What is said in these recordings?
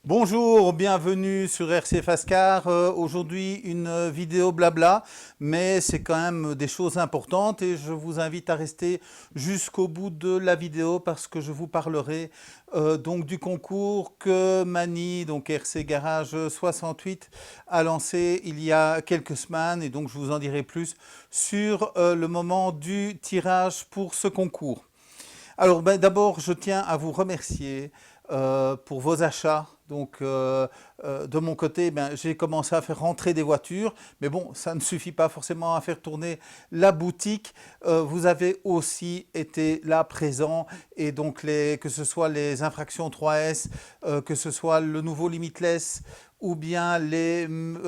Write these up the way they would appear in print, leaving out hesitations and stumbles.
Bonjour, bienvenue sur RC Fascar. Aujourd'hui, une vidéo blabla, mais c'est quand même des choses importantes et je vous invite à rester jusqu'au bout de la vidéo parce que je vous parlerai donc du concours que Mani, donc RC Garage 68, a lancé il y a quelques semaines et donc je vous en dirai plus sur le moment du tirage pour ce concours. Alors d'abord, je tiens à vous remercier pour vos achats. Donc de mon côté, j'ai commencé à faire rentrer des voitures, mais bon, ça ne suffit pas forcément à faire tourner la boutique. Vous avez aussi été là présent et donc que ce soit les infractions 3S, que ce soit le nouveau Limitless ou bien les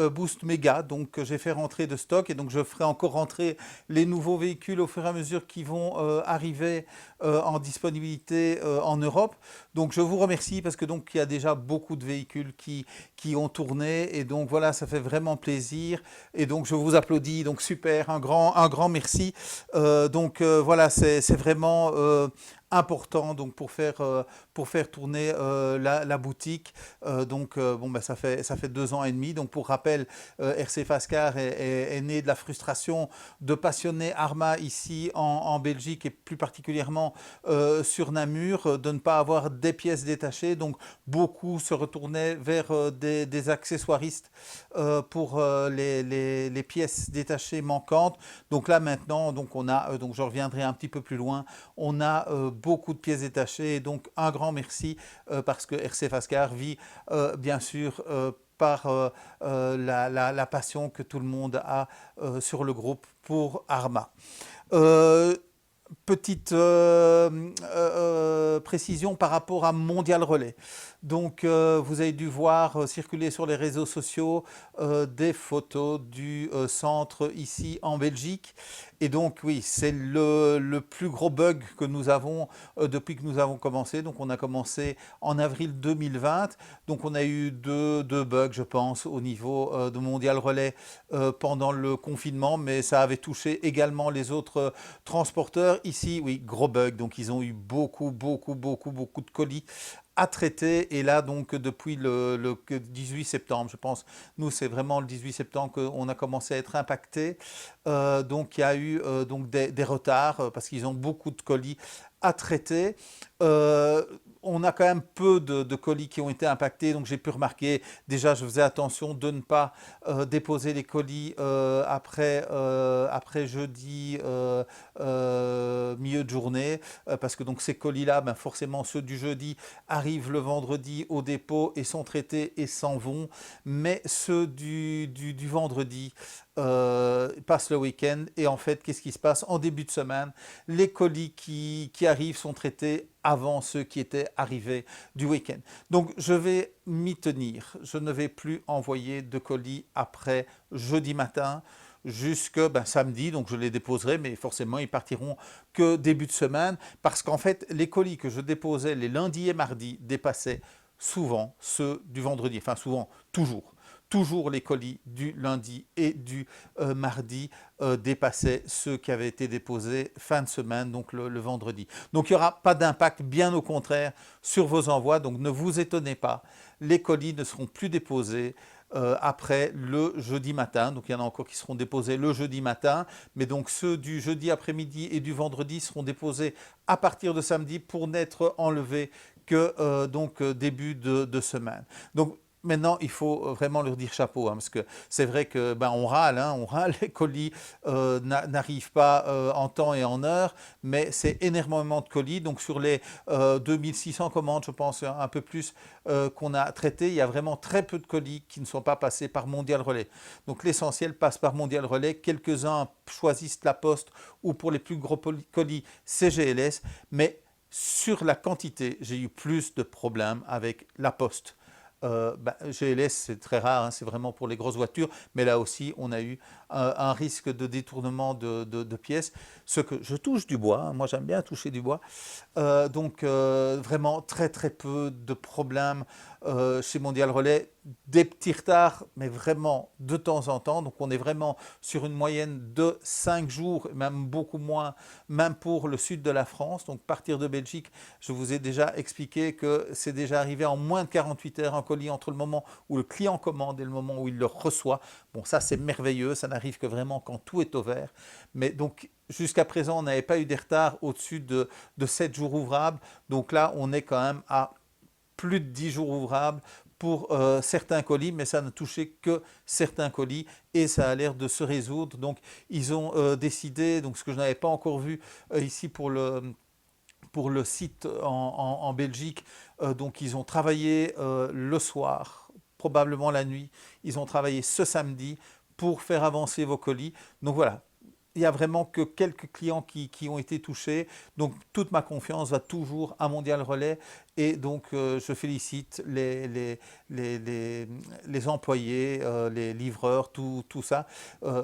Boost Mega, donc que j'ai fait rentrer de stock et donc je ferai encore rentrer les nouveaux véhicules au fur et à mesure qui vont arriver en disponibilité en Europe. Donc je vous remercie parce que donc il y a déjà beaucoup de véhicules qui ont tourné et donc voilà, ça fait vraiment plaisir et donc je vous applaudis, donc super, un grand merci. Voilà, c'est vraiment important donc pour faire tourner la boutique. Ça fait 2 ans et demi. Donc pour rappel, RC Fascar est né de la frustration de passionnés Arma ici en Belgique et plus particulièrement sur Namur, de ne pas avoir des pièces détachées. Donc beaucoup se retournaient vers des accessoiristes pour les pièces détachées manquantes. Donc là maintenant, donc on a, donc je reviendrai un petit peu plus loin, on a beaucoup de pièces détachées et donc un grand merci parce que RC Fascar vit bien sûr par la passion que tout le monde a sur le groupe pour Arma. Euh, Petite précision par rapport à Mondial Relais. Donc vous avez dû voir circuler sur les réseaux sociaux des photos du centre ici en Belgique. Et donc oui, c'est le plus gros bug que nous avons depuis que nous avons commencé. Donc on a commencé en avril 2020. Donc on a eu deux bugs, je pense, au niveau de Mondial Relais pendant le confinement, mais ça avait touché également les autres transporteurs. Ici, oui, gros bug. Donc ils ont eu beaucoup de colis à traiter et là donc depuis le 18 septembre, je pense, nous c'est vraiment le 18 septembre qu'on a commencé à être impacté. Donc il y a eu donc des retards parce qu'ils ont beaucoup de colis à traiter. Euh, on a quand même peu de colis qui ont été impactés, donc j'ai pu remarquer, déjà je faisais attention de ne pas déposer les colis après jeudi milieu de journée, parce que donc ces colis-là, forcément ceux du jeudi arrivent le vendredi au dépôt et sont traités et s'en vont, mais ceux du vendredi passent le week-end et en fait qu'est-ce qui se passe en début de semaine? Les colis qui arrivent sont traités avant ceux qui étaient arrivés du week-end. Donc je vais m'y tenir, je ne vais plus envoyer de colis après jeudi matin jusque samedi, donc je les déposerai, mais forcément ils partiront que début de semaine, parce qu'en fait les colis que je déposais les lundis et mardis dépassaient souvent ceux du vendredi, enfin souvent, toujours les colis du lundi et du mardi dépassaient ceux qui avaient été déposés fin de semaine, donc le vendredi. Donc il n'y aura pas d'impact, bien au contraire, sur vos envois, donc ne vous étonnez pas, les colis ne seront plus déposés après le jeudi matin. Donc il y en a encore qui seront déposés le jeudi matin, mais donc ceux du jeudi après-midi et du vendredi seront déposés à partir de samedi pour n'être enlevés que début de semaine. Donc maintenant, il faut vraiment leur dire chapeau, parce que c'est vrai que on râle, les colis n'arrivent pas en temps et en heure, mais c'est énormément de colis. Donc sur les 2600 commandes, je pense un peu plus qu'on a traité, il y a vraiment très peu de colis qui ne sont pas passés par Mondial Relais. Donc l'essentiel passe par Mondial Relais. Quelques-uns choisissent la Poste ou pour les plus gros colis, CGLS, mais sur la quantité, j'ai eu plus de problèmes avec la Poste. GLS, c'est très rare, c'est vraiment pour les grosses voitures, mais là aussi, on a eu un risque de détournement de pièces, ce que je touche du bois, moi j'aime bien toucher du bois, vraiment très peu de problèmes chez Mondial Relais, des petits retards, mais vraiment de temps en temps. Donc on est vraiment sur une moyenne de 5 jours, même beaucoup moins, même pour le sud de la France. Donc partir de Belgique, je vous ai déjà expliqué que c'est déjà arrivé en moins de 48 heures un colis entre le moment où le client commande et le moment où il le reçoit. Bon, ça c'est merveilleux, ça n'arrive que vraiment quand tout est au vert. Mais donc jusqu'à présent, on n'avait pas eu des retards au-dessus de 7 jours ouvrables. Donc là, on est quand même à plus de 10 jours ouvrables pour certains colis, mais ça ne touchait que certains colis et ça a l'air de se résoudre. Donc ils ont décidé, donc ce que je n'avais pas encore vu ici pour le site en Belgique, donc ils ont travaillé le soir, probablement la nuit, ils ont travaillé ce samedi pour faire avancer vos colis. Donc voilà, il n'y a vraiment que quelques clients qui ont été touchés. Donc toute ma confiance va toujours à Mondial Relais. Et donc je félicite les employés, les livreurs, tout ça.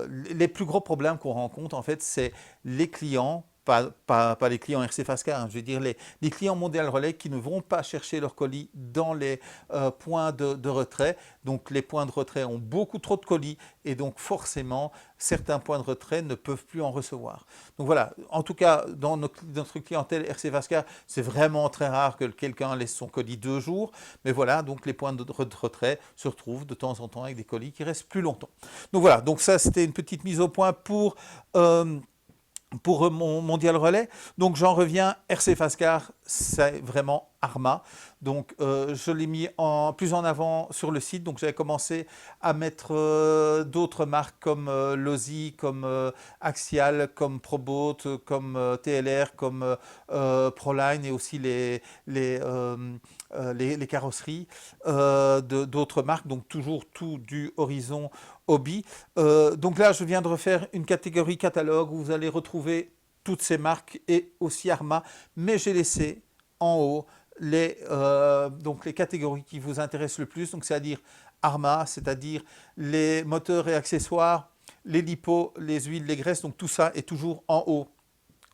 Les plus gros problèmes qu'on rencontre, en fait, c'est les clients. Pas les clients RC Fascar, hein, je veux dire les clients Mondial Relais qui ne vont pas chercher leur colis dans les points de retrait. Donc les points de retrait ont beaucoup trop de colis et donc forcément certains points de retrait ne peuvent plus en recevoir. Donc voilà, en tout cas dans notre clientèle RC Fascar, c'est vraiment très rare que quelqu'un laisse son colis 2 jours. Mais voilà, donc les points de retrait se retrouvent de temps en temps avec des colis qui restent plus longtemps. Donc voilà, donc ça c'était une petite mise au point pour mon Mondial Relais. Donc j'en reviens, RC Fascar, c'est vraiment Arma. Donc je l'ai mis plus en avant sur le site. Donc j'avais commencé à mettre d'autres marques comme Lozi, comme Axial, comme Proboat, comme TLR, comme Proline et aussi les carrosseries d'autres marques. Donc toujours tout du Horizon Hobby. Donc là je viens de refaire une catégorie catalogue où vous allez retrouver toutes ces marques et aussi Arma, mais j'ai laissé en haut donc les catégories qui vous intéressent le plus, donc c'est-à-dire Arma, c'est-à-dire les moteurs et accessoires, les lipos, les huiles, les graisses, donc tout ça est toujours en haut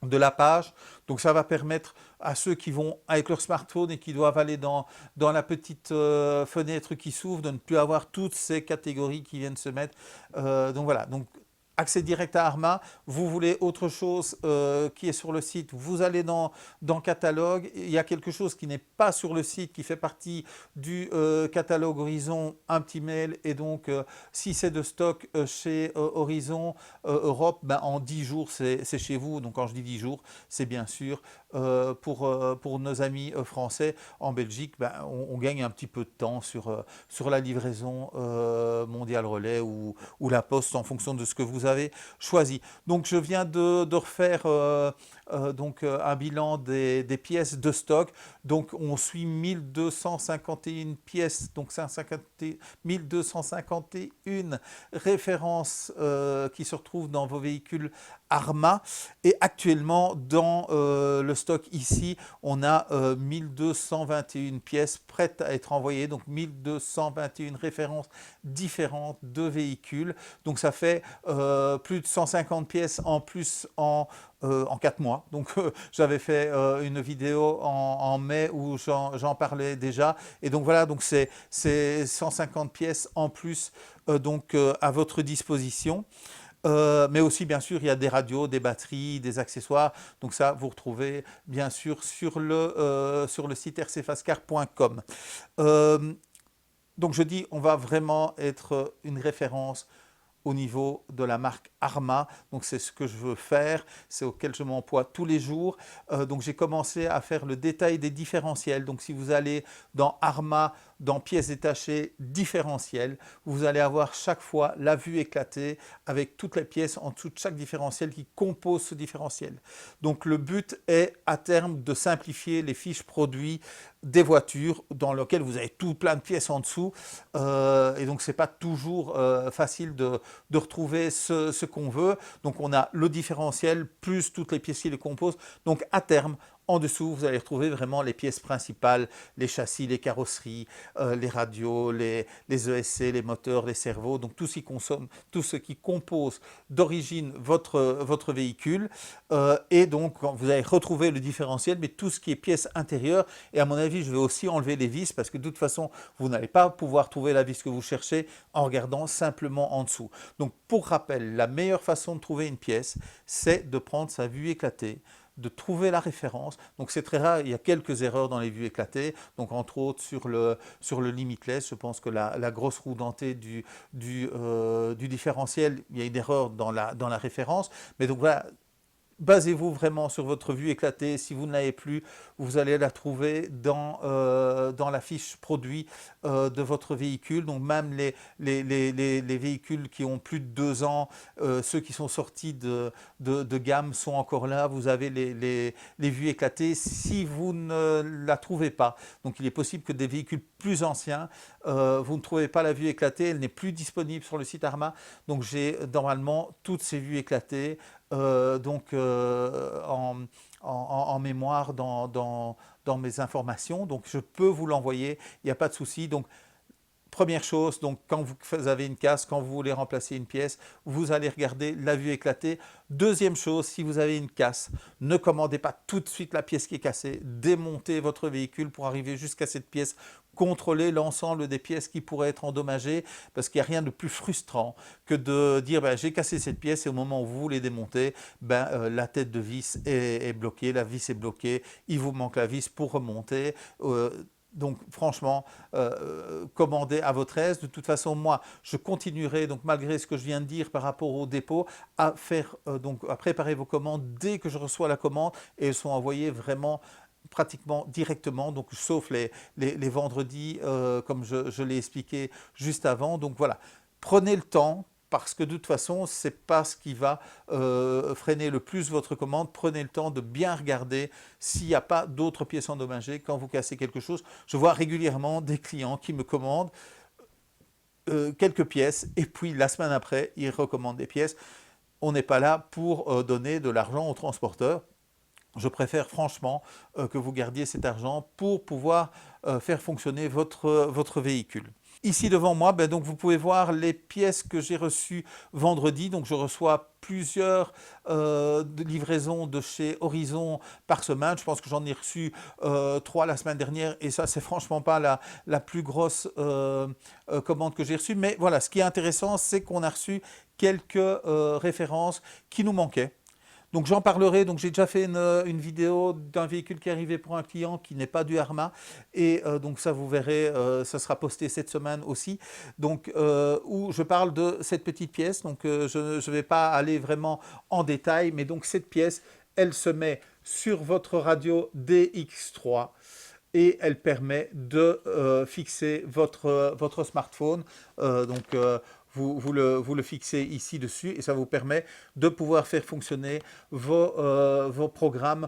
de la page. Donc ça va permettre à ceux qui vont avec leur smartphone et qui doivent aller dans la petite fenêtre qui s'ouvre de ne plus avoir toutes ces catégories qui viennent se mettre. Donc voilà, donc accès direct à Arma. Vous voulez autre chose qui est sur le site, vous allez dans catalogue. Il y a quelque chose qui n'est pas sur le site, qui fait partie du catalogue Horizon, un petit mail. Et donc, si c'est de stock chez Horizon Europe, ben, en 10 jours, c'est chez vous. Donc, quand je dis 10 jours, c'est bien sûr pour nos amis français. En Belgique, ben, on gagne un petit peu de temps sur la livraison Mondial Relais ou la Poste en fonction de ce que vous avez choisi. Donc je viens de refaire un bilan des pièces de stock. Donc on suit 1251 pièces, donc 1251 références qui se retrouvent dans vos véhicules Arma. Et actuellement dans le stock ici, on a 1221 pièces prêtes à être envoyées, donc 1221 références différentes de véhicules. Donc ça fait plus de 150 pièces en plus en 4 mois. Donc j'avais fait une vidéo en mai où j'en parlais déjà. Et donc voilà, donc c'est 150 pièces en plus à votre disposition. Mais aussi, bien sûr, il y a des radios, des batteries, des accessoires. Donc ça, vous retrouvez, bien sûr, sur le site rcfascar.com. Donc je dis, on va vraiment être une référence au niveau de la marque Arma. Donc c'est ce que je veux faire, c'est auquel je m'emploie tous les jours. Donc j'ai commencé à faire le détail des différentiels. Donc si vous allez dans Arma, dans pièces détachées différentielles, vous allez avoir chaque fois la vue éclatée avec toutes les pièces en dessous de chaque différentiel qui compose ce différentiel. Donc le but est à terme de simplifier les fiches produits des voitures dans lesquelles vous avez tout plein de pièces en dessous et donc c'est pas toujours facile de retrouver ce qu'on veut. Donc on a le différentiel plus toutes les pièces qui le composent. Donc à terme, En dessous, vous allez retrouver vraiment les pièces principales, les châssis, les carrosseries, les radios, les ESC, les moteurs, les servos, donc tout ce qui consomme, tout ce qui compose d'origine votre véhicule. Et donc, vous allez retrouver le différentiel, mais tout ce qui est pièces intérieures. Et à mon avis, je vais aussi enlever les vis parce que de toute façon, vous n'allez pas pouvoir trouver la vis que vous cherchez en regardant simplement en dessous. Donc, pour rappel, la meilleure façon de trouver une pièce, c'est de prendre sa vue éclatée, de trouver la référence. Donc c'est très rare, il y a quelques erreurs dans les vues éclatées, donc entre autres sur le limitless, je pense que la grosse roue dentée du différentiel, il y a une erreur dans la référence, mais donc voilà, basez-vous vraiment sur votre vue éclatée. Si vous ne l'avez plus, vous allez la trouver dans la fiche produit de votre véhicule. Donc même les véhicules qui ont plus de 2 ans, ceux qui sont sortis de gamme sont encore là. Vous avez les vues éclatées si vous ne la trouvez pas. Donc il est possible que des véhicules plus anciens, vous ne trouvez pas la vue éclatée, elle n'est plus disponible sur le site Arma. Donc j'ai normalement toutes ces vues éclatées en mémoire dans mes informations. Donc je peux vous l'envoyer, il n'y a pas de souci. Donc première chose, donc quand vous avez une casse, quand vous voulez remplacer une pièce, vous allez regarder la vue éclatée. Deuxième chose, si vous avez une casse, ne commandez pas tout de suite la pièce qui est cassée. Démontez votre véhicule pour arriver jusqu'à cette pièce. Contrôlez l'ensemble des pièces qui pourraient être endommagées, parce qu'il n'y a rien de plus frustrant que de dire ben, j'ai cassé cette pièce et au moment où vous voulez démonter, la tête de vis est bloquée, la vis est bloquée, il vous manque la vis pour remonter. Donc franchement, commandez à votre aise. De toute façon, moi, je continuerai, donc malgré ce que je viens de dire par rapport au dépôt, à préparer vos commandes dès que je reçois la commande, et elles sont envoyées vraiment pratiquement directement, donc sauf les vendredis, comme je l'ai expliqué juste avant. Donc voilà, prenez le temps, parce que de toute façon, ce n'est pas ce qui va freiner le plus votre commande. Prenez le temps de bien regarder s'il n'y a pas d'autres pièces endommagées quand vous cassez quelque chose. Je vois régulièrement des clients qui me commandent quelques pièces et puis la semaine après, ils recommandent des pièces. On n'est pas là pour donner de l'argent aux transporteurs. Je préfère franchement que vous gardiez cet argent pour pouvoir faire fonctionner votre véhicule. Ici devant moi, donc vous pouvez voir les pièces que j'ai reçues vendredi. Donc je reçois plusieurs livraisons de chez Horizon par semaine. Je pense que j'en ai reçu 3 la semaine dernière et ça c'est franchement pas la plus grosse commande que j'ai reçue. Mais voilà, ce qui est intéressant, c'est qu'on a reçu quelques références qui nous manquaient. Donc j'en parlerai, donc j'ai déjà fait une vidéo d'un véhicule qui est arrivé pour un client qui n'est pas du Arma, et donc ça vous verrez, ça sera posté cette semaine aussi, donc où je parle de cette petite pièce. Donc je ne vais pas aller vraiment en détail, mais donc cette pièce, elle se met sur votre radio DX3 et elle permet de fixer votre smartphone. Vous le fixez ici dessus et ça vous permet de pouvoir faire fonctionner vos programmes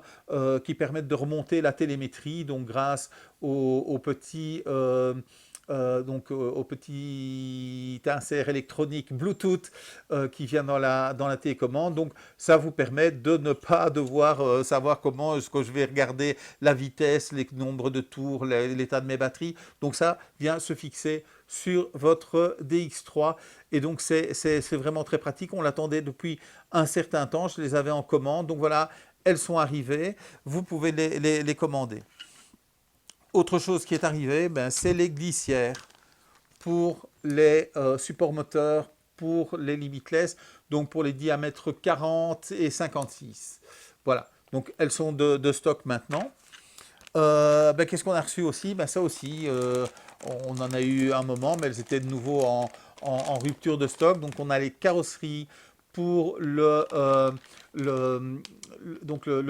qui permettent de remonter la télémétrie, donc grâce au petit insert électronique Bluetooth qui vient dans la télécommande. Donc ça vous permet de ne pas devoir savoir comment est-ce que je vais regarder la vitesse, les nombres de tours, l'état de mes batteries. Donc ça vient se fixer sur votre DX3 et donc c'est vraiment très pratique. On l'attendait depuis un certain temps, je les avais en commande, donc voilà, elles sont arrivées, vous pouvez les commander. Autre chose qui est arrivée, c'est les glissières pour les supports moteurs, pour les limitless, donc pour les diamètres 40 et 56. Voilà, donc elles sont de stock maintenant. Qu'est-ce qu'on a reçu aussi? Ça aussi, on en a eu un moment, mais elles étaient de nouveau en rupture de stock. Donc on a les carrosseries pour le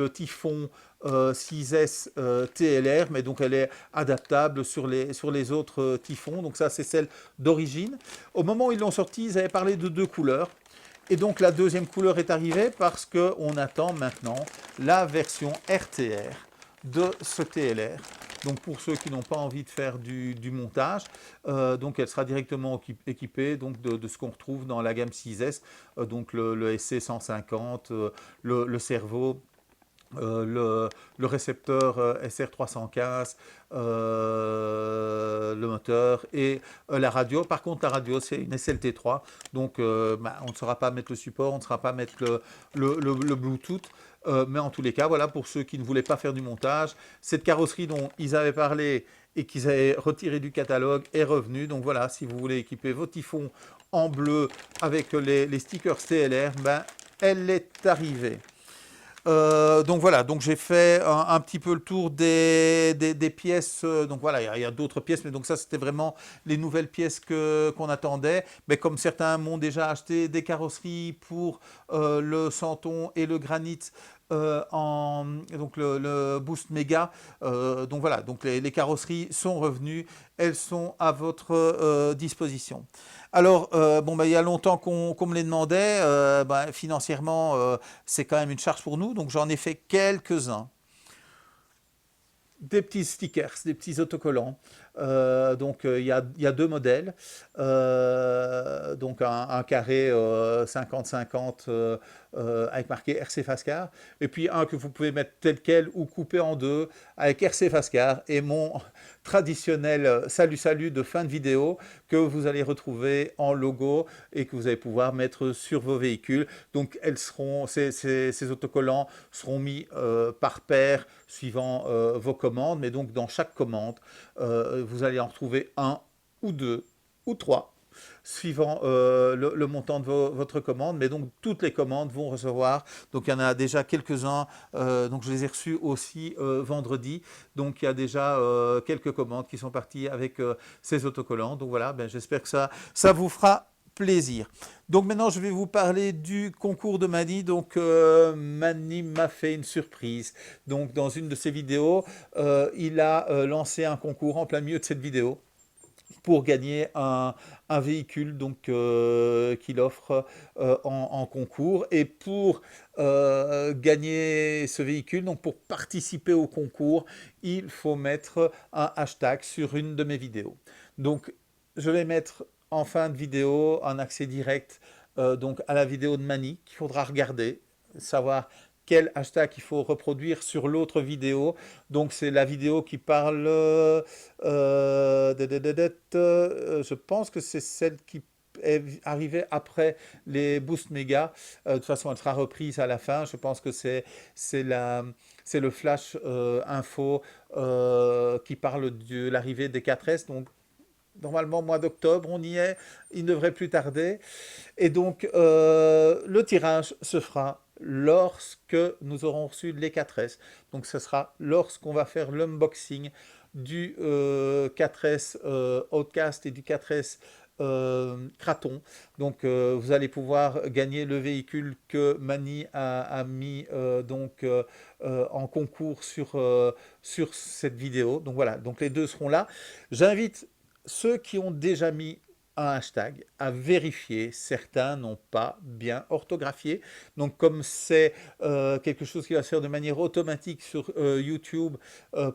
Typhon 6S TLR, mais donc elle est adaptable sur les autres Typhons. Donc ça, c'est celle d'origine. Au moment où ils l'ont sorti, ils avaient parlé de 2 couleurs. Et donc la deuxième couleur est arrivée parce qu'on attend maintenant la version RTR de ce TLR. Donc pour ceux qui n'ont pas envie de faire du montage, donc elle sera directement équipée donc de ce qu'on retrouve dans la gamme 6S, donc le SC150, le servo, le récepteur SR315, le moteur et la radio. Par contre, la radio, c'est une SLT3, donc on ne saura pas mettre le support, on ne saura pas mettre le Bluetooth. Mais en tous les cas, voilà, pour ceux qui ne voulaient pas faire du montage, cette carrosserie dont ils avaient parlé et qu'ils avaient retiré du catalogue est revenue. Donc voilà, si vous voulez équiper vos typhons en bleu avec les stickers TLR, elle est arrivée. Donc voilà, donc j'ai fait un petit peu le tour des pièces. Donc voilà, il y a d'autres pièces, mais donc ça c'était vraiment les nouvelles pièces qu'on attendait. Mais comme certains m'ont déjà acheté des carrosseries pour le Santon et le Granit, donc le Boost Mega. Donc voilà, donc les carrosseries sont revenues, elles sont à votre disposition. Alors, il y a longtemps qu'on me les demandait, financièrement, c'est quand même une charge pour nous, donc j'en ai fait quelques-uns. Des petits stickers, des petits autocollants. Il y a deux modèles. Donc un carré 50-50 avec marqué RC Fascar. Et puis un que vous pouvez mettre tel quel ou couper en deux avec RC Fascar. Et mon traditionnel salut de fin de vidéo que vous allez retrouver en logo et que vous allez pouvoir mettre sur vos véhicules. Donc ces autocollants seront mis par paire suivant vos commandes. Mais donc dans chaque commande, vous allez en retrouver un ou deux ou trois suivant le montant de votre commande, mais donc toutes les commandes vont recevoir, donc il y en a déjà quelques-uns, donc je les ai reçus aussi vendredi, donc il y a déjà quelques commandes qui sont parties avec ces autocollants, donc voilà, j'espère que ça vous fera plaisir. Donc maintenant je vais vous parler du concours de Mani. Donc Mani m'a fait une surprise. Donc dans une de ses vidéos, il a lancé un concours en plein milieu de cette vidéo pour gagner un véhicule donc qu'il offre en concours. Et pour gagner ce véhicule, donc pour participer au concours, il faut mettre un hashtag sur une de mes vidéos. Donc je vais mettre en fin de vidéo un accès direct donc à la vidéo de Mani qu'il faudra regarder, savoir quel hashtag il faut reproduire sur l'autre vidéo. Donc c'est la vidéo qui parle, je pense que c'est celle qui est arrivée après les Boost Mega. De toute façon, elle sera reprise à la fin. Je pense que c'est le flash info qui parle de l'arrivée des 4S. Donc normalement, mois d'octobre, on y est, il ne devrait plus tarder. Et donc, le tirage se fera lorsque nous aurons reçu les 4S. Donc, ce sera lorsqu'on va faire l'unboxing du 4S Outcast et du 4S Kraton. Donc, vous allez pouvoir gagner le véhicule que Mani a mis en concours sur cette vidéo. Donc, voilà, donc les deux seront là. J'invite ceux qui ont déjà mis un hashtag à vérifier, certains n'ont pas bien orthographié. Donc comme c'est quelque chose qui va se faire de manière automatique sur YouTube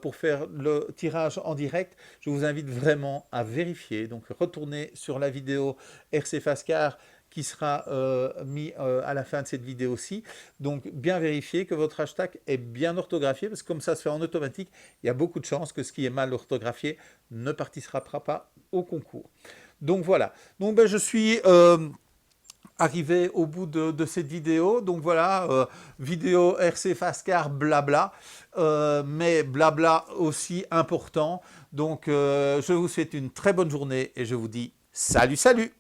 pour faire le tirage en direct, je vous invite vraiment à vérifier. Donc retournez sur la vidéo RC Fascar qui sera mis à la fin de cette vidéo-ci. Donc bien vérifier que votre hashtag est bien orthographié, parce que comme ça se fait en automatique, il y a beaucoup de chances que ce qui est mal orthographié ne participera pas au concours. Donc voilà, donc je suis arrivé au bout de cette vidéo. Donc voilà, vidéo RC Fascar blabla, mais blabla aussi important. Donc je vous souhaite une très bonne journée et je vous dis salut.